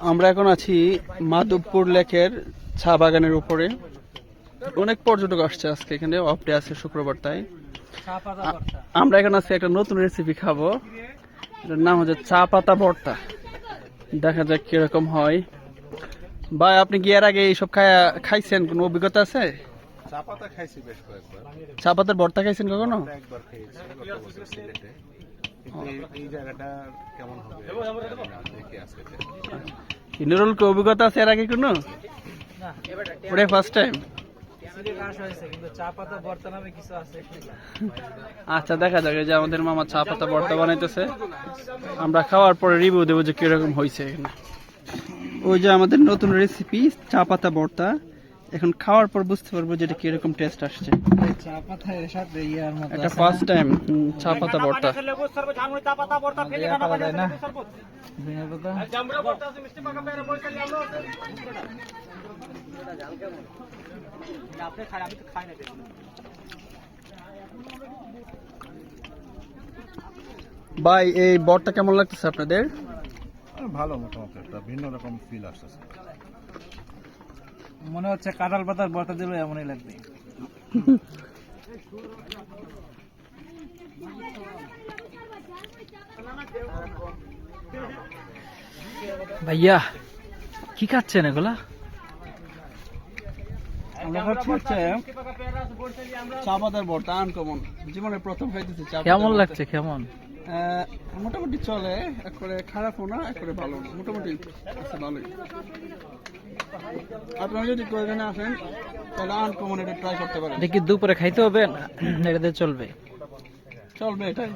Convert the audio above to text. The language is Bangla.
আমরা এখন আছি মাধবপুর লেকের চা বাগানের উপরে। অনেক পর্যটক আসছে আজকে, এখানে অফ ডে আছে শুক্রবার, তাই আমরা এখন আছি একটা নতুন রেসিপি খাবো। এটার নাম হচ্ছে চা পাতা ভর্তা। দেখা যাক কিরকম হয়। ভাই, আপনি কি এর আগে এইসব খাইছেন? কোনো অভিজ্ঞতা আছে? চা পাতা খাইছি বেশ কয়েকবার। চা পাতার ভর্তা খাইছেন কখনো? একবার খেয়েছি গত বছর সিলেটে। কিন্তু এই জায়গাটা কেমন হবে দেখে আজকে। নুরুল কি অভিজ্ঞতা আছে এর আগে কোনো? ওটাই ফার্স্ট টাইম। আচ্ছা, দেখা যাক। যে আমাদের মামা চা পাতা ভর্তা বানাইতেছে, আমরা খাওয়ার পরে রিভিউ দেবো যে কিরকম হয়েছে। এখানে ওই যে আমাদের নতুন রেসিপি চা পাতা ভর্তা, এখন খাওয়ার পর বুঝতে পারবো যে এটা কিরকম টেস্ট আসছে। এটা ফার্স্ট টাইম চা পাতা ভর্তা। ভাই, এই ভর্তা কেমন লাগতেছে আপনাদের? ভালো, মোটামুটি একটা ভিন্ন রকম ফিল আসতেছে। মনে হচ্ছে কাঁঠাল পাতার ভর্তা দিলে এমনই লাগবে। ভাইয়া, কি খাচ্ছেন এগুলা? আমরা খাচ্ছি হচ্ছে চা পাতার ভর্তা, আনকমন। জীবনে প্রথম খাইতেছি চা পাতা। কেমন লাগছে? কেমন? মোটামুটি চলে, একবারে খারাপও না, একবারে ভালো না, মোটামুটি আছে, ভালোই। আপনারা যদি এখানে আসেন তাহলে আনকমন এটা ট্রাই করতে পারেন। এটা কি দুপুরে খাইতে হবে না এটাতে চলবে? চলবে এটাই।